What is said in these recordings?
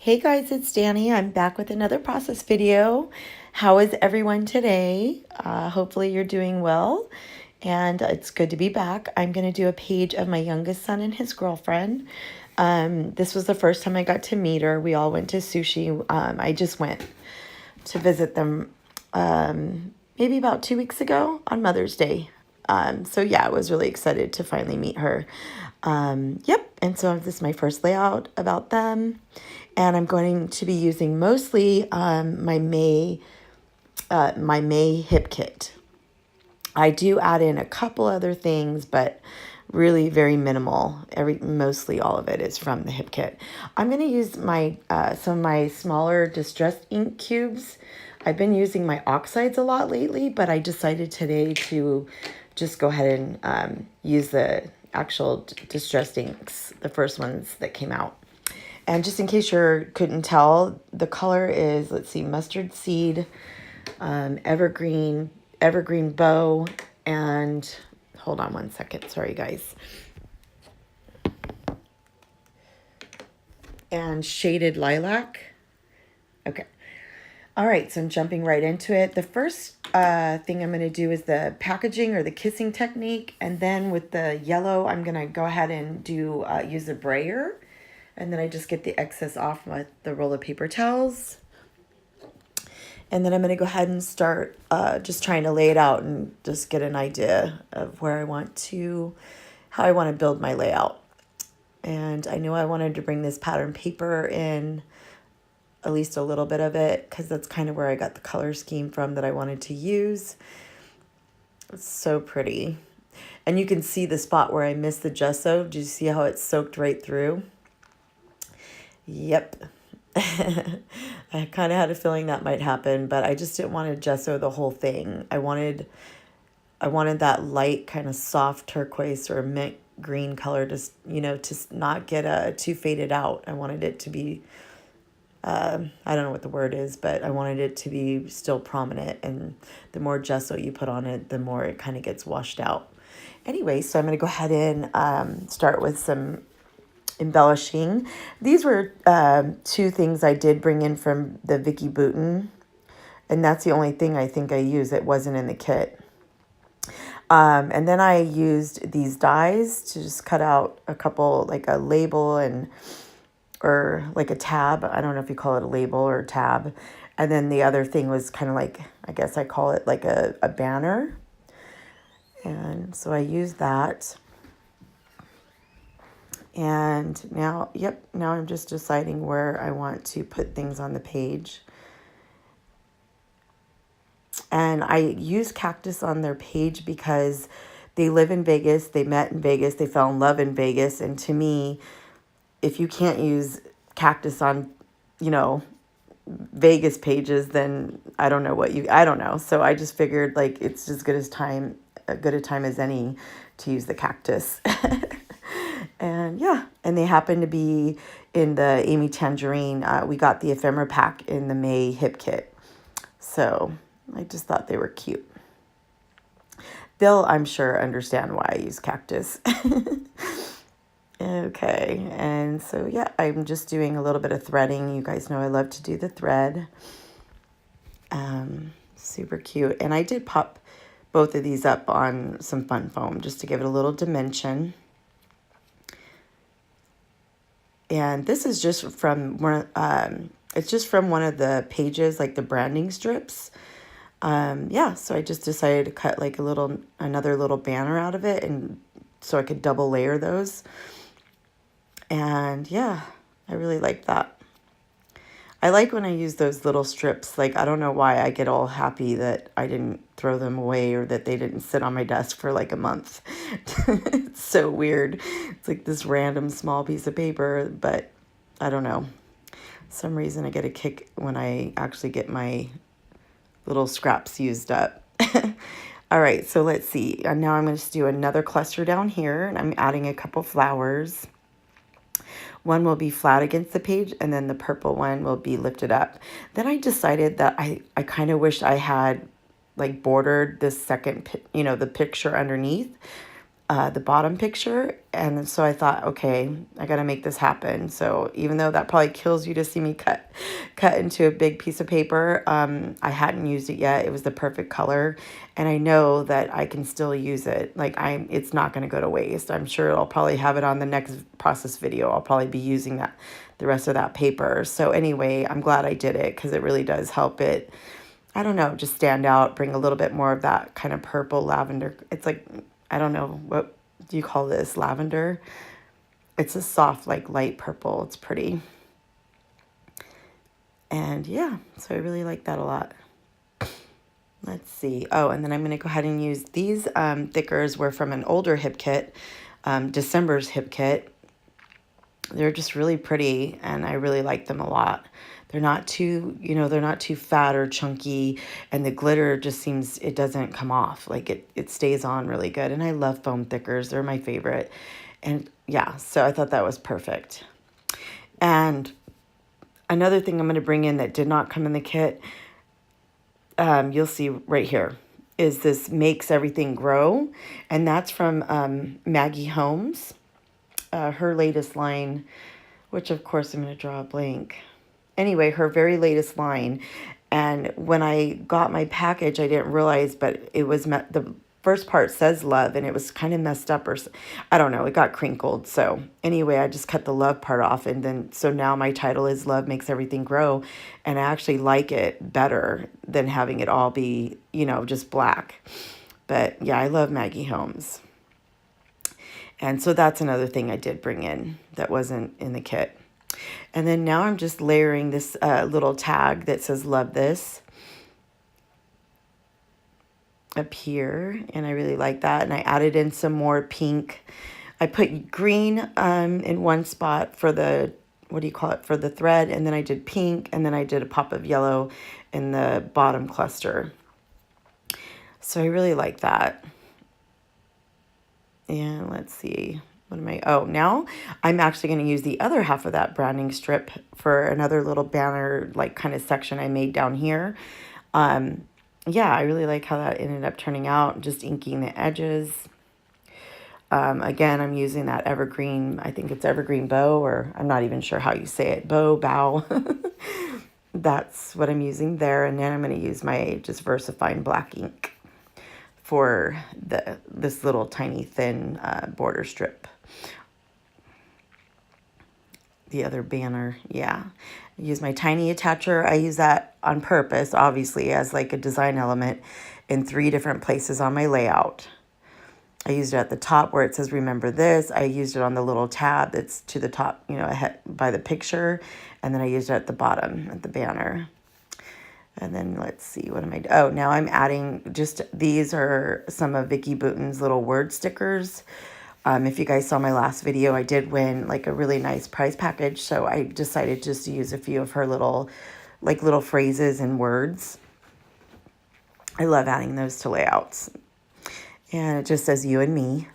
Hey guys, it's Danny. I'm back with another process video. How is everyone today? Hopefully you're doing well, and it's good to be back. I'm going to do a page of my youngest son and his girlfriend. This was the first time I got to meet her. We all went to sushi. I just went to visit them maybe about 2 weeks ago on Mother's Day. So yeah, I was really excited to finally meet her. Yep, and so this is my first layout about them. And I'm going to be using mostly my May hip kit. I do add in a couple other things, but really very minimal. Mostly all of it is from the hip kit. I'm going to use my some of my smaller distressed ink cubes. I've been using my oxides a lot lately, but I decided today to just go ahead and use the actual distressed inks, the first ones that came out. And just in case you couldn't tell, the color is, let's see, mustard seed, evergreen bow, and hold on one second. Sorry, guys. And shaded lilac. Okay. All right, so I'm jumping right into it. The first thing I'm going to do is the packaging or the kissing technique. And then with the yellow, I'm going to go ahead and do use a brayer. And then I just get the excess off with the roll of paper towels. And then I'm going to go ahead and start just trying to lay it out and just get an idea of where I want to, how I want to build my layout. And I knew I wanted to bring this pattern paper in, at least a little bit of it, because that's kind of where I got the color scheme from that I wanted to use. It's so pretty. And you can see the spot where I missed the gesso. Do you see how it's soaked right through? Yep. I kind of had a feeling that might happen, but I just didn't want to gesso the whole thing. I wanted that light kind of soft turquoise or mint green color to, to not get too faded out. I wanted it to be, I don't know what the word is, but I wanted it to be still prominent. And the more gesso you put on it, the more it kind of gets washed out. Anyway, so I'm going to go ahead and start with some embellishing. These were two things I did bring in from the Vicki Boutin, and that's the only thing I think I used. It wasn't in the kit. And then I used these dies to just cut out a couple, like a label or like a tab. I don't know if you call it a label or a tab. And then the other thing was kind of like, I guess I call it like a banner. And so I used that. And now, now I'm just deciding where I want to put things on the page. And I use Cactus on their page because they live in Vegas, they met in Vegas, they fell in love in Vegas. And to me, if you can't use Cactus on, Vegas pages, then I don't know. So I just figured like it's as good a time as any to use the Cactus. And yeah, and they happen to be in the Amy Tangerine. We got the ephemera pack in the May hip kit. So I just thought they were cute. They'll, I'm sure, understand why I use Cactus. Okay, and so yeah, I'm just doing a little bit of threading. You guys know I love to do the thread. Super cute. And I did pop both of these up on some fun foam just to give it a little dimension. And this is just from one. It's just from one of the pages, like the branding strips. Yeah, so I just decided to cut like another little banner out of it, and so I could double layer those. And yeah, I really like that. I like when I use those little strips. Like, I don't know why I get all happy that I didn't throw them away or that they didn't sit on my desk for like a month. It's so weird. It's like this random small piece of paper, but I don't know. Some reason I get a kick when I actually get my little scraps used up. All right, so let's see. And now I'm going to do another cluster down here, and I'm adding a couple flowers. One will be flat against the page, and then the purple one will be lifted up. Then I decided that I kind of wish I had like bordered this second, the picture underneath. the bottom picture. And so I thought, okay, I got to make this happen. So even though that probably kills you to see me cut into a big piece of paper, I hadn't used it yet. It was the perfect color. And I know that I can still use it. Like it's not going to go to waste. I'm sure I'll probably have it on the next process video. I'll probably be using the rest of that paper. So anyway, I'm glad I did it because it really does help it, I don't know, just stand out, bring a little bit more of that kind of purple lavender. It's like, I don't know, what do you call this? Lavender? It's a soft, like light purple. It's pretty. And yeah, so I really like that a lot. Let's see. Oh, and then I'm going to go ahead and use these thickers were from an older hip kit, December's hip kit. They're just really pretty, and I really like them a lot. They're not too, they're not too fat or chunky, and the glitter just seems, it doesn't come off. Like it stays on really good, and I love foam thickers. They're my favorite. And yeah, so I thought that was perfect. And another thing I'm going to bring in that did not come in the kit, you'll see right here, is this Makes Everything Grow, and that's from Maggie Holmes, her latest line, which of course I'm going to draw a blank. Anyway, her very latest line. And when I got my package, I didn't realize, but it was the first part says love, and it was kind of messed up, or I don't know, it got crinkled. So anyway, I just cut the love part off, and then so now my title is Love Makes Everything Grow, and I actually like it better than having it all be, just black. But yeah, I love Maggie Holmes. And so that's another thing I did bring in that wasn't in the kit. And then now I'm just layering this little tag that says love this up here, and I really like that. And I added in some more pink. I put green in one spot for the, for the thread, and then I did pink, and then I did a pop of yellow in the bottom cluster. So I really like that. And let's see, now I'm actually going to use the other half of that branding strip for another little banner, like kind of section I made down here. Yeah, I really like how that ended up turning out, just inking the edges. Again, I'm using that evergreen, I think it's evergreen bow, or I'm not even sure how you say it, bow. That's what I'm using there. And then I'm going to use my just VersaFine black ink for this little tiny thin border strip. The other banner, yeah. I use my tiny attacher. I use that on purpose, obviously, as like a design element in 3 different places on my layout. I used it at the top where it says remember this. I used it on the little tab that's to the top, ahead by the picture. And then I used it at the bottom at the banner. And then let's see, what am I doing? Oh, now I'm adding these are some of Vicki Boutin's little word stickers. If you guys saw my last video, I did win like a really nice prize package. So I decided just to use a few of her little phrases and words. I love adding those to layouts. And it just says you and me.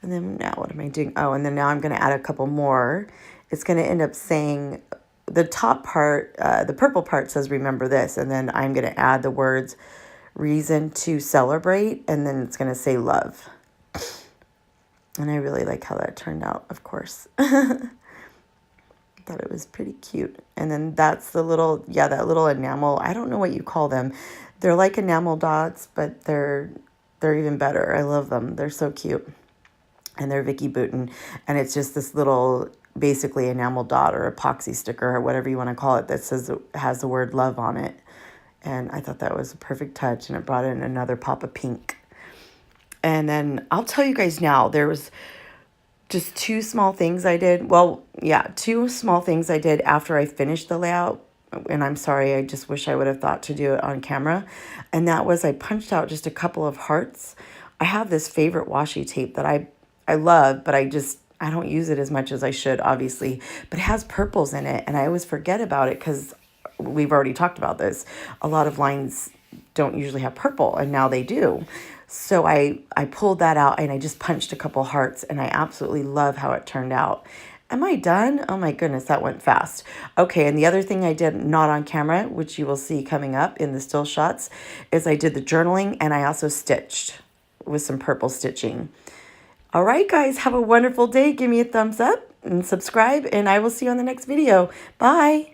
And then now what am I doing? Oh, and then now I'm going to add a couple more. It's going to end up saying the top part, the purple part says remember this. And then I'm going to add the words reason to celebrate. And then it's going to say love. And I really like how that turned out, of course. Thought it was pretty cute. And then that's the little, that little enamel. I don't know what you call them. They're like enamel dots, but they're even better. I love them. They're so cute. And they're Vicki Boutin. And it's just this little, basically enamel dot or epoxy sticker or whatever you want to call it that has the word love on it. And I thought that was a perfect touch. And it brought in another pop of pink. And then I'll tell you guys now, there was just 2 small things I did. Well, yeah, 2 small things I did after I finished the layout. And I'm sorry, I just wish I would have thought to do it on camera. And that was I punched out just a couple of hearts. I have this favorite washi tape that I love, but I don't use it as much as I should, obviously. But it has purples in it, and I always forget about it because we've already talked about this. A lot of lines don't usually have purple, and now they do. So I pulled that out and I just punched a couple hearts, and I absolutely love how it turned out. Am I done? Oh my goodness, that went fast. Okay, and the other thing I did not on camera, which you will see coming up in the still shots, is I did the journaling and I also stitched. with some purple stitching. All right, guys, have a wonderful day. Give me a thumbs up and subscribe, and I will see you on the next video. Bye.